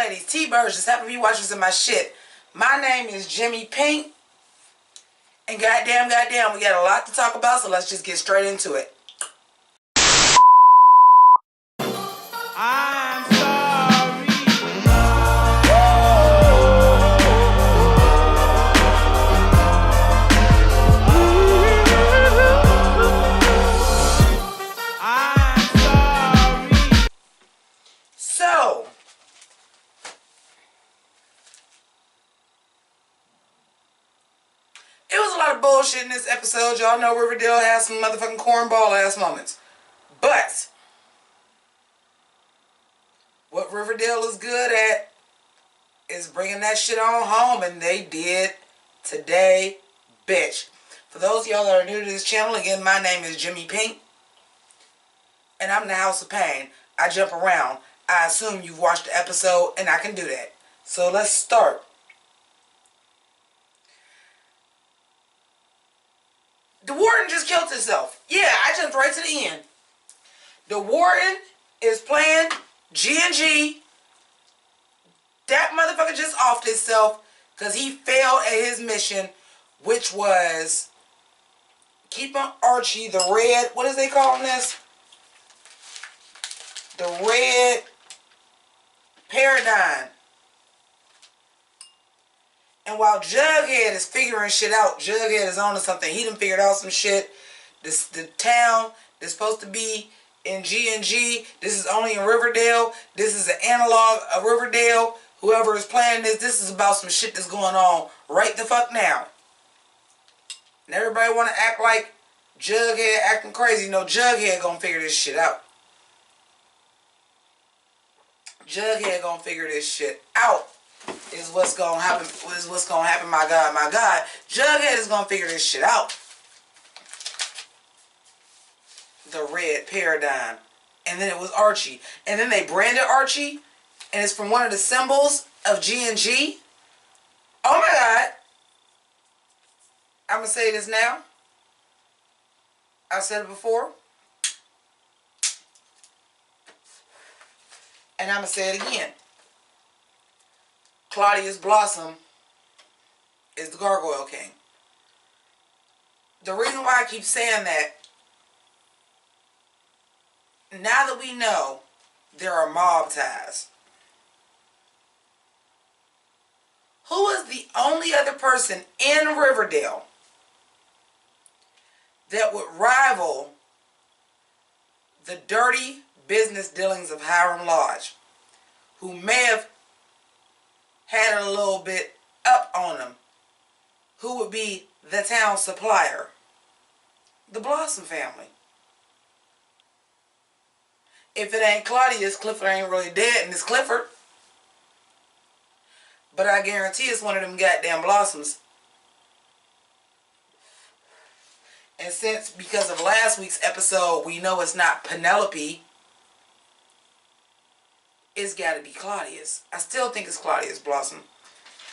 ladies, T-Birds, just happen to be watching some of my shit. My name is JImmiPynk, and goddamn, we got a lot to talk about, so let's just get straight into it. I'm sorry. I'm sorry. So, it was a lot of bullshit in this episode. Y'all know Riverdale has some motherfucking cornball ass moments. But what Riverdale is good at is bringing that shit on home, and they did today, bitch. For those of y'all that are new to this channel, again, my name is JImmiPynk, and I'm the House of Pain. I jump around. I assume you've watched the episode, and I can do that. So let's start. The warden just killed himself. Yeah, I jumped right to the end. The warden is playing G&G. That motherfucker just offed himself because he failed at his mission, which was keeping Archie, the red, what is they calling this? The red paradigm. And while Jughead is figuring shit out, Jughead is on to something. He done figured out some shit. The town that's supposed to be in G&G. This is only in Riverdale. This is an analog of Riverdale. Whoever is playing this is about some shit that's going on right the fuck now. And everybody want to act like Jughead acting crazy. No, Jughead gonna figure this shit out. Jughead gonna figure this shit out. Is what's gonna happen. Is what's gonna happen. My God, my God. Jughead is gonna figure this shit out. The red paradigm, and then it was Archie, and then they branded Archie, and it's from one of the symbols of G&G. Oh my God! I'm gonna say this now. I said it before, and I'm gonna say it again. Claudius Blossom is the Gargoyle King. The reason why I keep saying that, now that we know there are mob ties, who is the only other person in Riverdale that would rival the dirty business dealings of Hiram Lodge, who may have had a little bit up on them? Who would be the town supplier? The Blossom family. If it ain't Claudius, Clifford ain't really dead, and it's Clifford. But I guarantee it's one of them goddamn Blossoms. And since, because of last week's episode, we know it's not Penelope, it's got to be Claudius. I still think it's Claudius Blossom.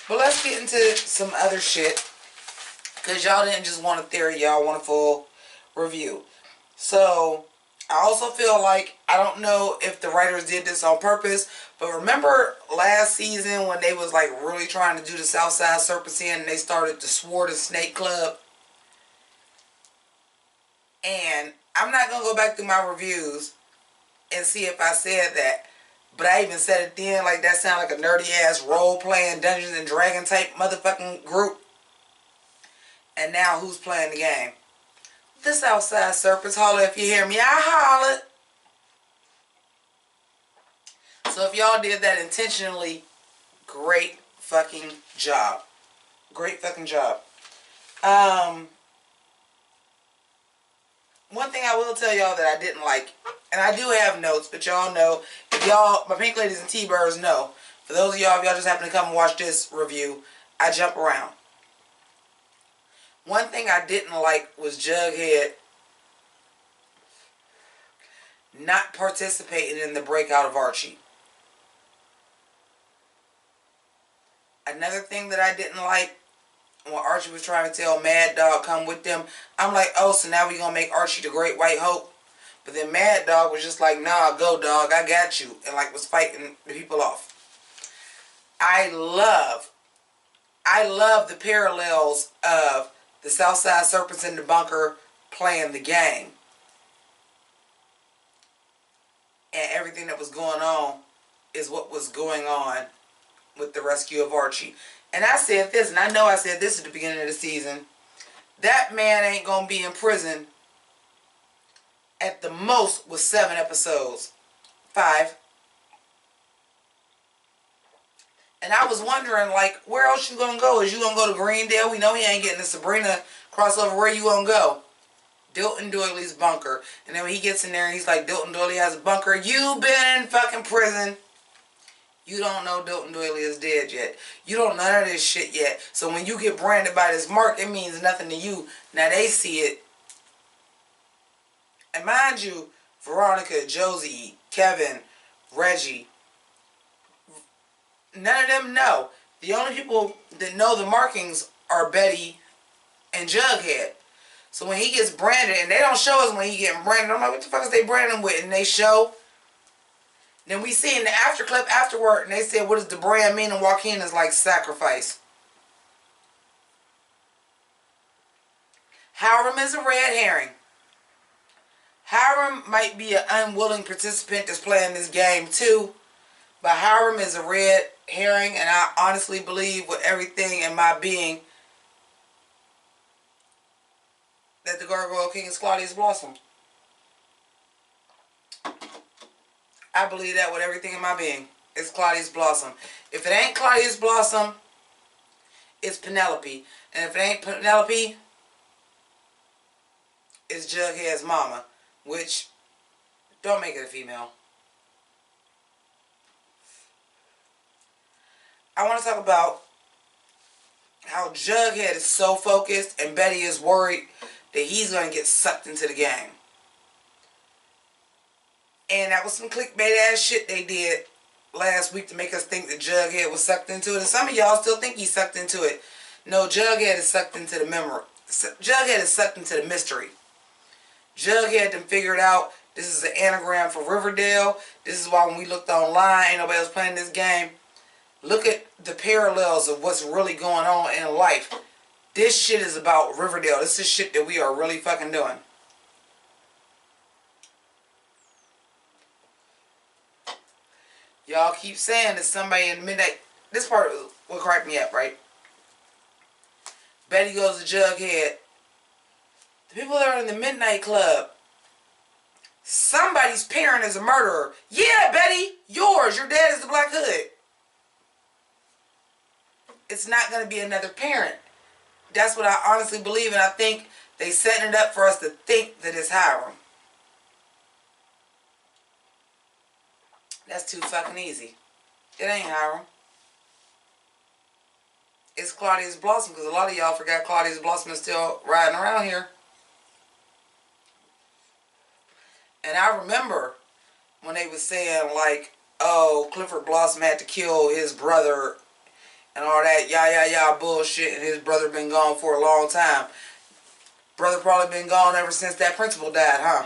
But let's get into some other shit, because y'all didn't just want a theory, y'all want a full review. So I also feel like, I don't know if the writers did this on purpose, but remember last season when they was like really trying to do the Southside Serpentine, and they started the Sword and Snake Club? And I'm not going to go back through my reviews and see if I said that, but I even said it then, like that sounded like a nerdy ass role-playing Dungeons and Dragons type motherfucking group. And now who's playing the game? The Southside Serpents. Holler if you hear me. I holler. So if y'all did that intentionally, great fucking job. Great fucking job. One thing I will tell y'all that I didn't like, and I do have notes, but y'all know, if y'all, my pink ladies and T-Birds know, for those of y'all, if y'all just happen to come and watch this review, I jump around. One thing I didn't like was Jughead not participating in the breakout of Archie. Another thing that I didn't like, when Archie was trying to tell Mad Dog come with them, I'm like, oh, so now we gonna make Archie the Great White Hope? But then Mad Dog was just like, nah, go dog, I got you, and like was fighting the people off. I love the parallels of the Southside Serpents in the bunker playing the game. And everything that was going on is what was going on with the rescue of Archie. And I said this, and I know I said this at the beginning of the season. That man ain't going to be in prison at the most with 7 episodes. 5. And I was wondering, like, where else you going to go? Is you going to go to Greendale? We know he ain't getting the Sabrina crossover. Where you going to go? Dilton Doyley's bunker. And then when he gets in there and he's like, Dilton Doyley has a bunker. You've been in fucking prison. You don't know Dilton Doyley is dead yet. You don't know none of this shit yet. So when you get branded by this mark, it means nothing to you. Now they see it. And mind you, Veronica, Josie, Kevin, Reggie, none of them know. The only people that know the markings are Betty and Jughead. So when he gets branded, and they don't show us when he getting branded, I'm like, what the fuck is they branding with? And they show. Then we see in the after clip afterward, and they said, what does the brand mean? And Joaquin is like, sacrifice. Hiram is a red herring. Hiram might be an unwilling participant that's playing this game too. But Hiram is a red herring, and I honestly believe with everything in my being that the Gargoyle King is Claudius Blossom. I believe that with everything in my being. It's Claudius Blossom. If it ain't Claudius Blossom, it's Penelope. And if it ain't Penelope, it's Jughead's mama. Which, don't make it a female. I want to talk about how Jughead is so focused and Betty is worried that he's going to get sucked into the game. And that was some clickbait ass shit they did last week to make us think that Jughead was sucked into it. And some of y'all still think he's sucked into it. No, Jughead is sucked into the memory. Jughead is sucked into the mystery. Jughead done figured out this is an anagram for Riverdale. This is why when we looked online, ain't nobody else playing this game. Look at the parallels of what's really going on in life. This shit is about Riverdale. This is shit that we are really fucking doing. Y'all keep saying that somebody in midnight. This part will crack me up, right? Betty goes to Jughead. The people that are in the Midnight Club. Somebody's parent is a murderer. Yeah, Betty, yours. Your dad is the Black Hood. It's not going to be another parent. That's what I honestly believe, and I think they setting it up for us to think that it's Hiram. That's too fucking easy. It ain't Hiram. It's Claudius Blossom, because a lot of y'all forgot Claudius Blossom is still riding around here. And I remember when they was saying, like, oh, Clifford Blossom had to kill his brother and all that yah bullshit, and his brother been gone for a long time. Brother probably been gone ever since that principal died, huh?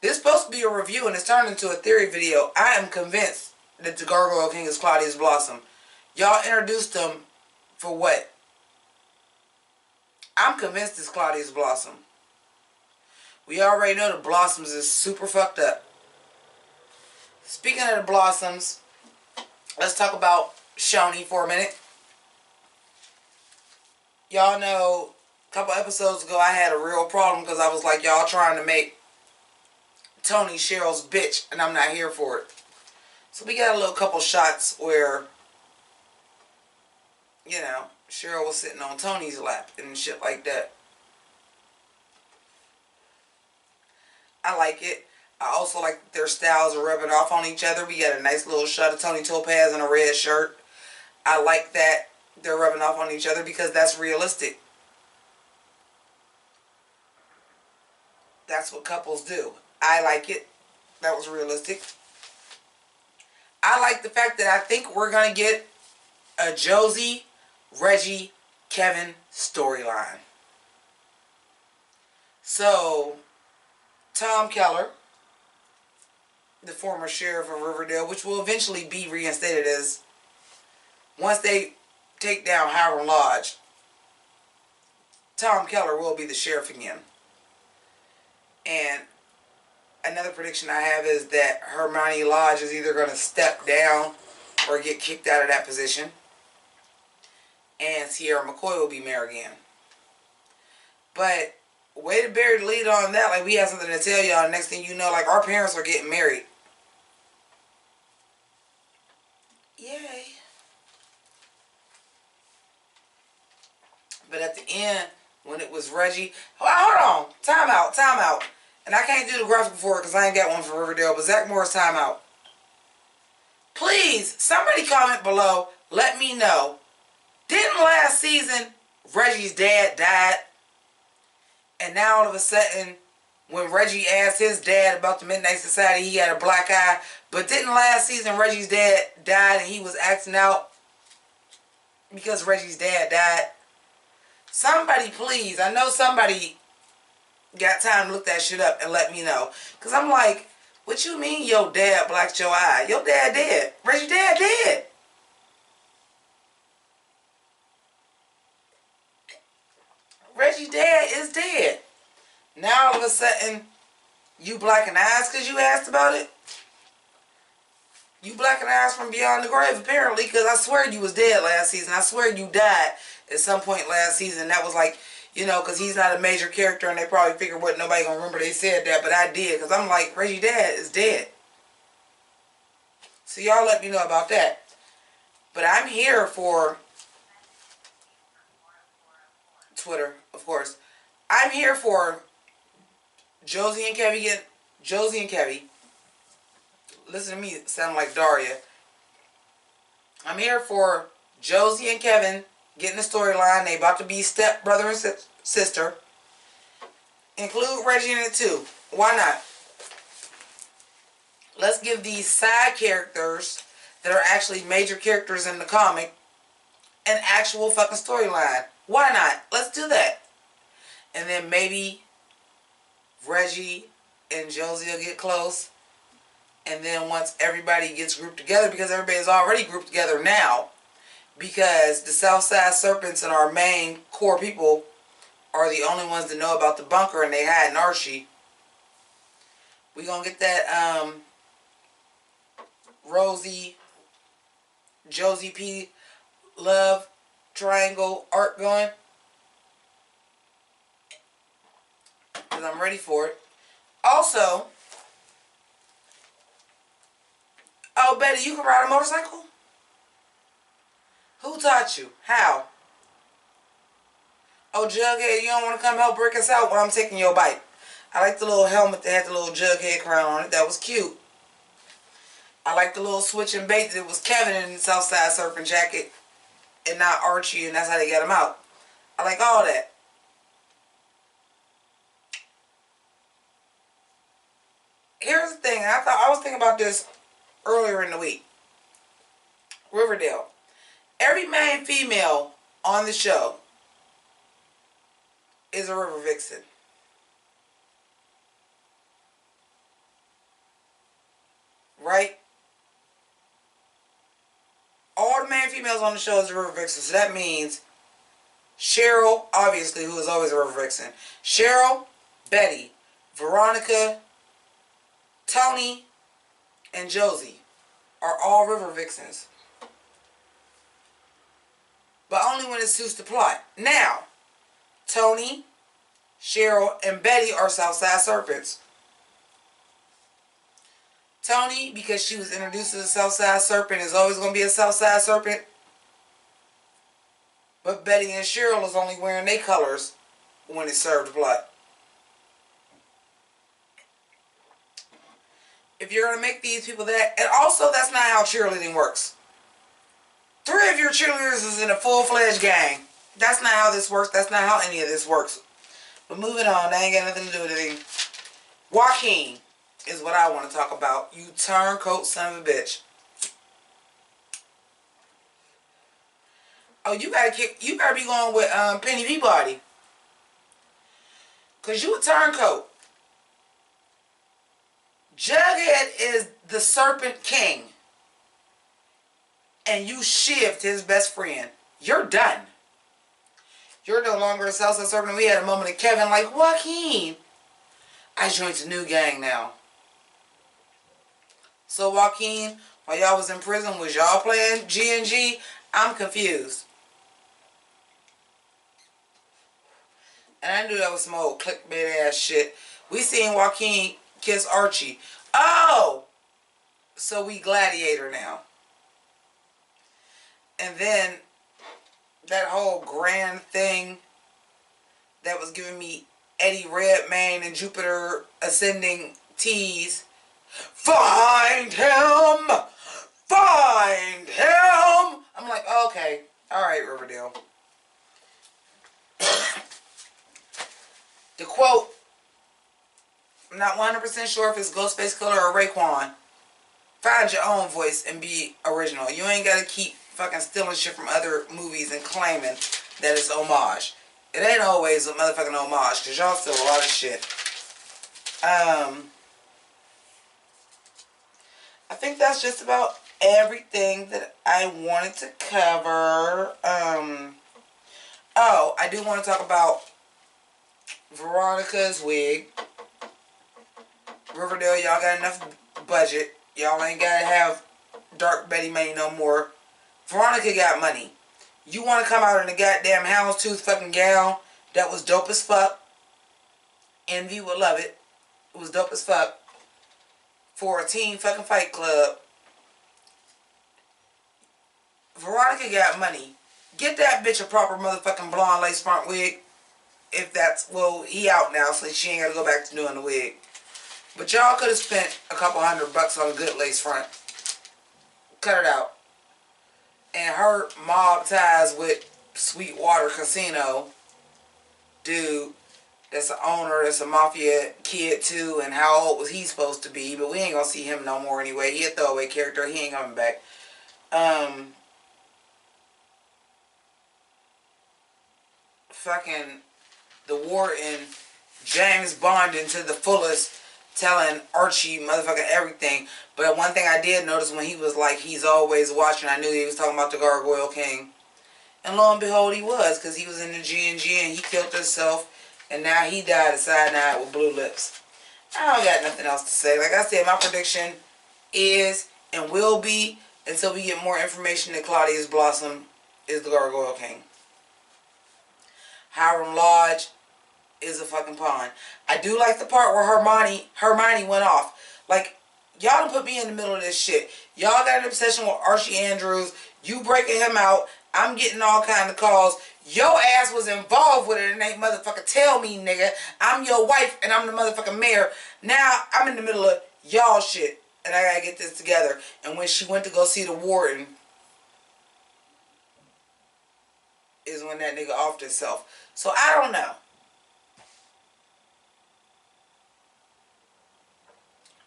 This is supposed to be a review, and it's turned into a theory video. I am convinced that the Gargoyle King is Claudius Blossom. Y'all introduced him for what? I'm convinced it's Claudius Blossom. We already know the Blossoms is super fucked up. Speaking of the Blossoms, let's talk about Shoni for a minute. Y'all know a couple episodes ago I had a real problem because I was like, y'all trying to make Tony Cheryl's bitch, and I'm not here for it. So we got a little couple shots where, you know, Cheryl was sitting on Tony's lap and shit like that. I like it. I also like their styles are rubbing off on each other. We got a nice little shot of Tony Topaz in a red shirt. I like that they're rubbing off on each other because that's realistic. That's what couples do. I like it. That was realistic. I like the fact that I think we're going to get a Josie, Reggie, Kevin storyline. So, Tom Keller, the former sheriff of Riverdale, which will eventually be reinstated as once they take down Howard Lodge, Tom Keller will be the sheriff again. And another prediction I have is that Hermione Lodge is either going to step down or get kicked out of that position. And Sierra McCoy will be mayor again. But way to bury the lead on that. Like, we have something to tell y'all. Next thing you know, like, our parents are getting married. Yay. But at the end, when it was Reggie... Oh, hold on. Time out. Time out. And I can't do the graphic for it because I ain't got one for Riverdale. But Zach Morris, time out. Please, somebody comment below. Let me know. Didn't last season Reggie's dad died? And now all of a sudden, when Reggie asked his dad about the Midnight Society, he had a black eye. But didn't last season Reggie's dad died and he was acting out because Reggie's dad died? Somebody please, I know somebody got time to look that shit up and let me know. Because I'm like, what you mean your dad blacked your eye? Your dad dead. Reggie's dad dead. Reggie's dad is dead. Now all of a sudden, you blacking eyes because you asked about it? You blacking eyes from beyond the grave apparently, because I swear you was dead last season. I swear you died at some point last season. That was like, you know, because he's not a major character and they probably figured what nobody gonna remember they said that, but I did, because I'm like, Reggie's dad is dead. So y'all let me know about that. But I'm here for Twitter, of course. I'm here for Josie and Kevy. Listen to me sound like Daria. I'm here for Josie and Kevin getting the storyline. They about to be step brother and sister. Include Reggie in it too. Why not? Let's give these side characters that are actually major characters in the comic an actual fucking storyline. Why not? Let's do that. And then maybe Reggie and Josie will get close. And then once everybody gets grouped together, because everybody's already grouped together now, because the Southside Serpents and our main core people are the only ones that know about the bunker and they hide in Archie. We gonna get that Rosie, Josie P love triangle arc going. Because I'm ready for it. Also, oh, Betty, you can ride a motorcycle? Who taught you? How? Oh, Jughead, you don't want to come help break us out when I'm taking your bike. I like the little helmet that had the little Jughead crown on it. That was cute. I like the little switching bait that was Kevin in the Southside Surfing jacket and not Archie, and that's how they got him out. I like all that. Here's the thing. I was thinking about this earlier in the week. Riverdale. Every main female on the show is a river vixen. Right? All the main females on the show is a river vixen. So that means Cheryl, obviously, who is always a river vixen. Cheryl, Betty, Veronica, Tony, and Josie are all river vixens. But only when it suits the plot. Now, Tony, Cheryl, and Betty are Southside Serpents. Tony, because she was introduced as a Southside Serpent, is always going to be a Southside Serpent. But Betty and Cheryl is only wearing their colors when it served blood. If you're going to make these people that... And also, that's not how cheerleading works. 3 of your cheerleaders is in a full-fledged gang. That's not how this works. That's not how any of this works. But moving on. That ain't got nothing to do with anything. Joaquin is what I want to talk about. You turncoat son of a bitch. Oh, you gotta be going with Penny Peabody. Cause you a turncoat. Jughead is the Serpent King. and you shivved his best friend, you're done. You're no longer a Southside servant. We had a moment of Kevin like, Joaquin, I joined a new gang now. So Joaquin, while y'all was in prison, was y'all playing G&G? I'm confused. And I knew that was some old clickbait ass shit. We seen Joaquin kiss Archie. Oh! So we Gladiator now. And then that whole grand thing that was giving me Eddie Redmayne and Jupiter Ascending tease. Find him! Find him! I'm like, okay. Alright, Riverdale. The quote, I'm not 100% sure if it's Ghostface Killer or Raekwon. Find your own voice and be original. You ain't gotta keep fucking stealing shit from other movies and claiming that it's homage. It ain't always a motherfucking homage, because y'all steal a lot of shit. I think that's just about everything that I wanted to cover. Oh, I do want to talk about Veronica's wig. Riverdale, y'all got enough budget. Y'all ain't gotta have Dark Betty May no more. Veronica got money. You want to come out in a goddamn houndstooth fucking gown that was dope as fuck. Envy would love it. It was dope as fuck. For a teen fucking fight club. Veronica got money. Get that bitch a proper motherfucking blonde lace front wig. If that's, well, he out now, so she ain't gotta go back to doing the wig. But y'all could have spent a couple $100 on a good lace front. Cut it out. And her mob ties with Sweetwater Casino dude that's an owner, that's a mafia kid too, and how old was he supposed to be? But we ain't gonna see him no more anyway. He a throwaway character. He ain't coming back. Fucking the warden, James Bonding to the fullest, telling Archie motherfucking everything. But one thing I did notice when he was like, he's always watching, I knew he was talking about the Gargoyle King. And lo and behold, he was, because he was in the G&G and he killed himself. And now he died of cyanide with blue lips. I don't got nothing else to say. Like I said, my prediction is and will be, until we get more information, that Claudius Blossom is the Gargoyle King. Hiram Lodge is a fucking pawn. I do like the part where Hermione went off. Like, y'all done put me in the middle of this shit. Y'all got an obsession with Archie Andrews. You breaking him out. I'm getting all kind of calls. Your ass was involved with it and ain't motherfucker tell me, nigga. I'm your wife and I'm the motherfucking mayor. Now I'm in the middle of y'all shit and I gotta get this together. And when she went to go see the warden is when that nigga offed himself. So I don't know.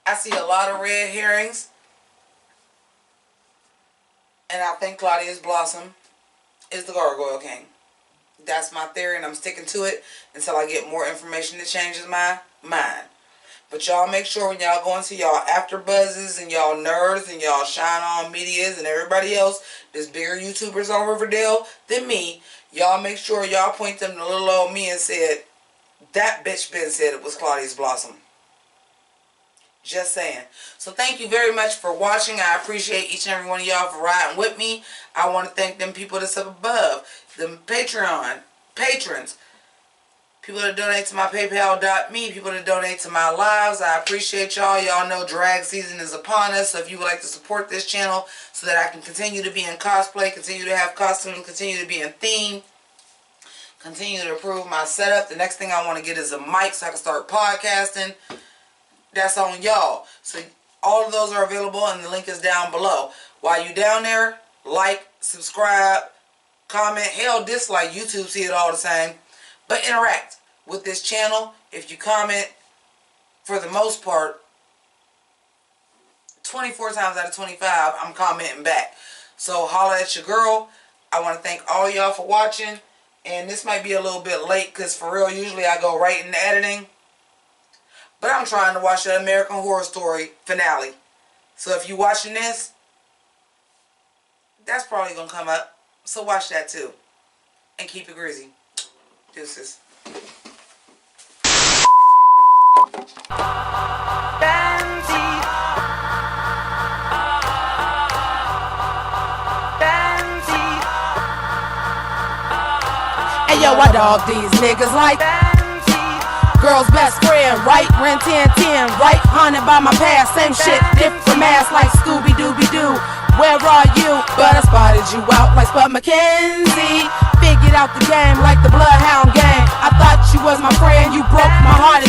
I see a lot of red herrings. And I think Claudius Blossom is the Gargoyle King. That's my theory and I'm sticking to it until I get more information that changes my mind. But y'all make sure when y'all go into y'all after buzzes and y'all nerds and y'all shine on medias and everybody else, there's bigger YouTubers on Riverdale than me, y'all make sure y'all point them to little old me and said, that bitch Ben said it was Claudius Blossom. Just saying. So thank you very much for watching. I appreciate each and every one of y'all for riding with me. I want to thank them people that's up above. The Patreon patrons. People that donate to my PayPal.me. People that donate to my lives. I appreciate y'all. Y'all know drag season is upon us. So if you would like to support this channel so that I can continue to be in cosplay, continue to have costumes, continue to be in theme, continue to improve my setup. The next thing I want to get is a mic so I can start podcasting. That's on y'all. So all of those are available and the link is down below. While you down there, like, subscribe, comment, hell, dislike. YouTube see it all the same. But interact with this channel. If you comment, for the most part, 24 times out of 25, I'm commenting back. So holla at your girl. I want to thank all y'all for watching. And this might be a little bit late because for real, usually I go right into editing. But I'm trying to watch the American Horror Story finale. So if you're watching this, That's probably gonna come up. So watch that too. And keep it greasy. Deuces. Hey yo, I dog these niggas like girl's best friend, right? Ren 1010, right? Haunted by my past, same shit, different mask like Scooby-Dooby-Doo. Where are you? But I spotted you out like Spud McKenzie. Figured out the game like the Bloodhound gang. I thought you was my friend, you broke my heart